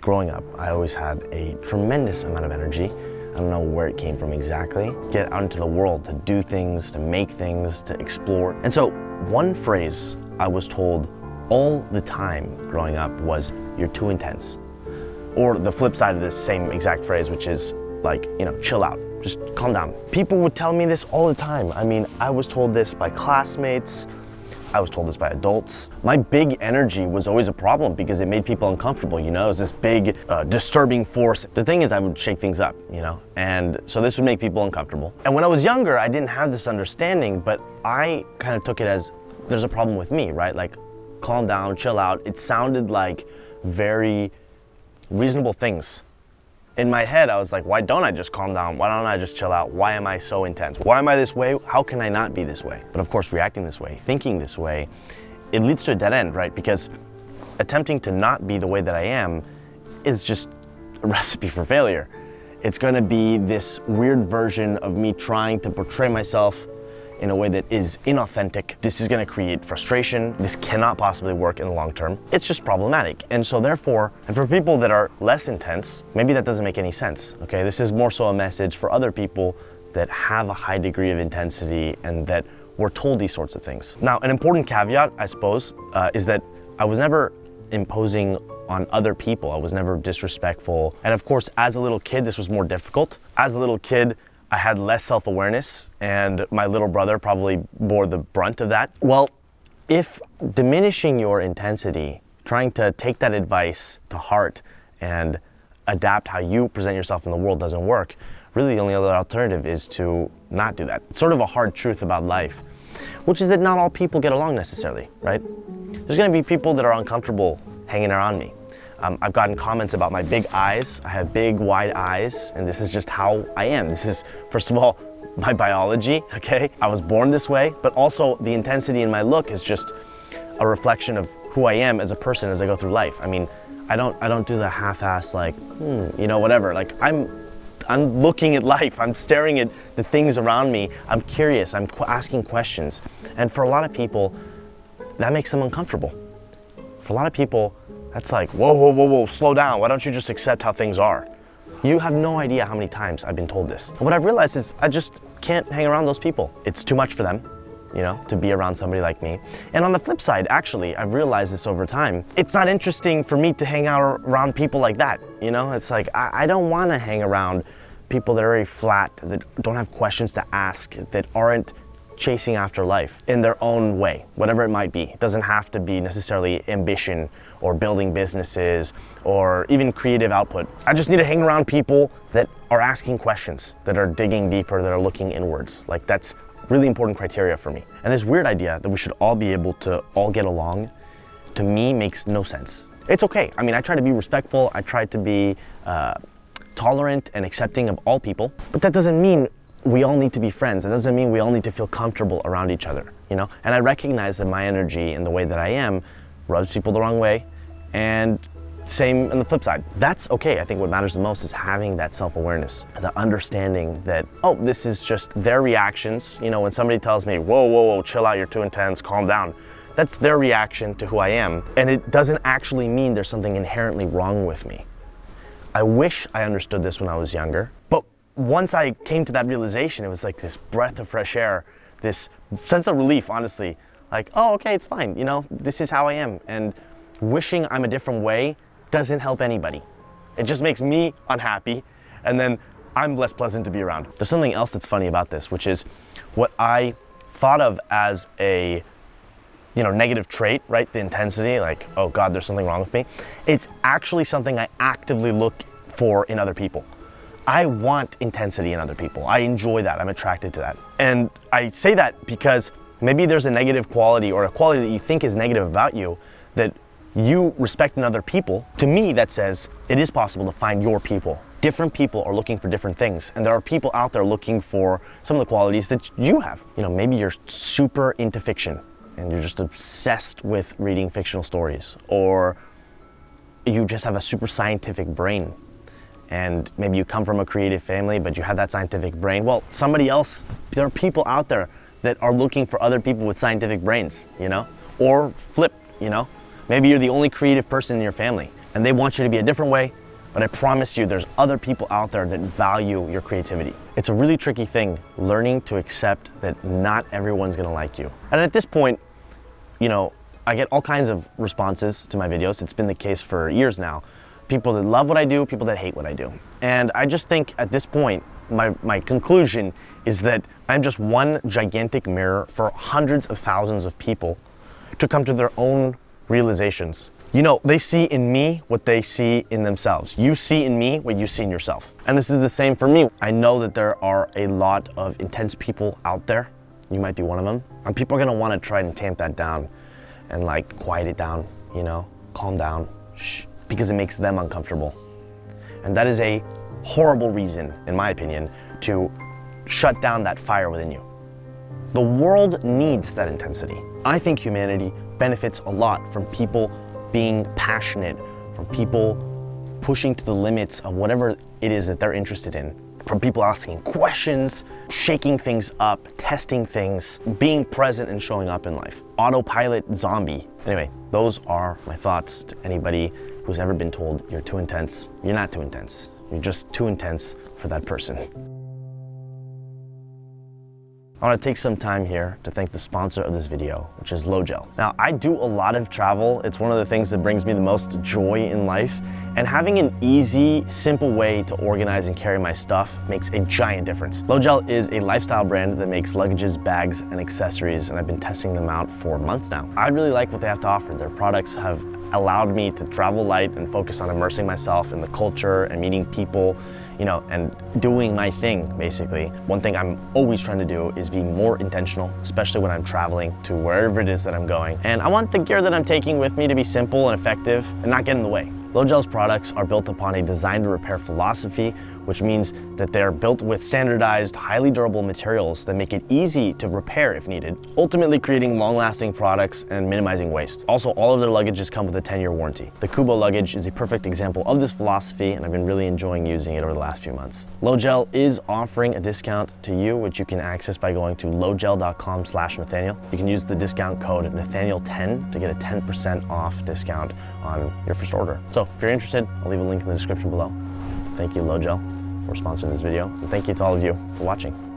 Growing up, I always had a tremendous amount of energy. I don't know where it came from exactly. Get out into the world to do things, to make things, to explore. And so one phrase I was told all the time growing up was, "You're too intense." Or the flip side of this same exact phrase, which is like, chill out, just calm down. People would tell me this all the time. I mean, I was told this by classmates. I was told this by adults. My big energy was always a problem because it made people uncomfortable, It was this big, disturbing force. The thing is, I would shake things up, And so this would make people uncomfortable. And when I was younger, I didn't have this understanding, but I kind of took it as, there's a problem with me, right? Like, calm down, chill out. It sounded like very reasonable things. In my head, I was like, why don't I just calm down? Why don't I just chill out? Why am I so intense? Why am I this way? How can I not be this way? But of course, reacting this way, thinking this way, it leads to a dead end, right? Because attempting to not be the way that I am is just a recipe for failure. It's gonna be this weird version of me trying to portray myself in a way that is inauthentic. This is gonna create frustration. This cannot possibly work in the long term. It's just problematic. And so therefore, and for people that are less intense, maybe that doesn't make any sense, okay? This is more so a message for other people that have a high degree of intensity and that were told these sorts of things. Now, an important caveat, I suppose, is that I was never imposing on other people. I was never disrespectful. And of course, as a little kid, this was more difficult. As a little kid, I had less self-awareness, and my little brother probably bore the brunt of that. Well, if diminishing your intensity, trying to take that advice to heart and adapt how you present yourself in the world doesn't work, really the only other alternative is to not do that. It's sort of a hard truth about life, which is that not all people get along necessarily, right? There's gonna be people that are uncomfortable hanging around me. I've gotten comments about my big eyes. I have big, wide eyes, and this is just how I am. This is, first of all, my biology, okay? I was born this way, but also the intensity in my look is just a reflection of who I am as a person as I go through life. I mean, I don't do the half-ass like, whatever. Like I'm looking at life. I'm staring at the things around me. I'm curious. I'm asking questions. And for a lot of people, that makes them uncomfortable. For a lot of people, that's like, whoa, slow down. Why don't you just accept how things are? You have no idea how many times I've been told this. And what I've realized is I just can't hang around those people. It's too much for them, to be around somebody like me. And on the flip side, actually, I've realized this over time. It's not interesting for me to hang out around people like that, It's like, I don't want to hang around people that are very flat, that don't have questions to ask, that aren't chasing after life in their own way, whatever it might be. It doesn't have to be necessarily ambition or building businesses or even creative output. I just need to hang around people that are asking questions, that are digging deeper, that are looking inwards. Like that's really important criteria for me. And this weird idea that we should all be able to all get along, to me makes no sense. It's okay. I mean, I try to be respectful. I try to be tolerant and accepting of all people, but that doesn't mean we all need to be friends. It doesn't mean we all need to feel comfortable around each other, And I recognize that my energy and the way that I am rubs people the wrong way, and same on the flip side. That's okay. I think what matters the most is having that self-awareness, the understanding that, this is just their reactions. When somebody tells me, whoa, chill out, you're too intense, calm down. That's their reaction to who I am, and it doesn't actually mean there's something inherently wrong with me. I wish I understood this when I was younger, but once I came to that realization, it was like this breath of fresh air, this sense of relief, honestly. Like, okay, it's fine, this is how I am. And wishing I'm a different way doesn't help anybody. It just makes me unhappy, and then I'm less pleasant to be around. There's something else that's funny about this, which is what I thought of as a negative trait, right? The intensity, like, oh God, there's something wrong with me. It's actually something I actively look for in other people. I want intensity in other people. I enjoy that. I'm attracted to that. And I say that because maybe there's a negative quality or a quality that you think is negative about you that you respect in other people. To me, that says it is possible to find your people. Different people are looking for different things, and there are people out there looking for some of the qualities that you have. Maybe you're super into fiction and you're just obsessed with reading fictional stories, or you just have a super scientific brain. And maybe you come from a creative family, but you have that scientific brain. Well, there are people out there that are looking for other people with scientific brains, or flip, Maybe you're the only creative person in your family. and they want you to be a different way, but I promise you there's other people out there that value your creativity. It's a really tricky thing, learning to accept that not everyone's gonna like you. And at this point, you know, I get all kinds of responses to my videos. It's been the case for years now. People that love what I do, people that hate what I do. And I just think at this point, my conclusion is that I'm just one gigantic mirror for hundreds of thousands of people to come to their own realizations. You know, they see in me what they see in themselves. You see in me what you see in yourself. And this is the same for me. I know that there are a lot of intense people out there. You might be one of them. And people are gonna wanna try and tamp that down and like quiet it down, you know, calm down, shh, because it makes them uncomfortable. And that is a horrible reason, in my opinion, to shut down that fire within you. The world needs that intensity. I think humanity benefits a lot from people being passionate, from people pushing to the limits of whatever it is that they're interested in, from people asking questions, shaking things up, testing things, being present and showing up in life. Autopilot zombie. Anyway, those are my thoughts to anybody who's ever been told you're too intense. You're not too intense. You're just too intense for that person. I want to take some time here to thank the sponsor of this video, which is Logel. Now, I do a lot of travel. It's one of the things that brings me the most joy in life. And having an easy, simple way to organize and carry my stuff makes a giant difference. Logel is a lifestyle brand that makes luggages, bags, and accessories, and I've been testing them out for months now. I really like what they have to offer. Their products have allowed me to travel light and focus on immersing myself in the culture and meeting people, you know, and doing my thing, basically. One thing I'm always trying to do is be more intentional, especially when I'm traveling to wherever it is that I'm going. And I want the gear that I'm taking with me to be simple and effective and not get in the way. Logel's products are built upon a design to repair philosophy, which means that they're built with standardized, highly durable materials that make it easy to repair if needed, ultimately creating long-lasting products and minimizing waste. Also, all of their luggages come with a 10-year warranty. The Kubo luggage is a perfect example of this philosophy, and I've been really enjoying using it over the last few months. Logel is offering a discount to you, which you can access by going to logel.com/Nathaniel. You can use the discount code Nathaniel10 to get a 10% off discount on your first order. So if you're interested, I'll leave a link in the description below. Thank you, Logel, for sponsoring this video. And thank you to all of you for watching.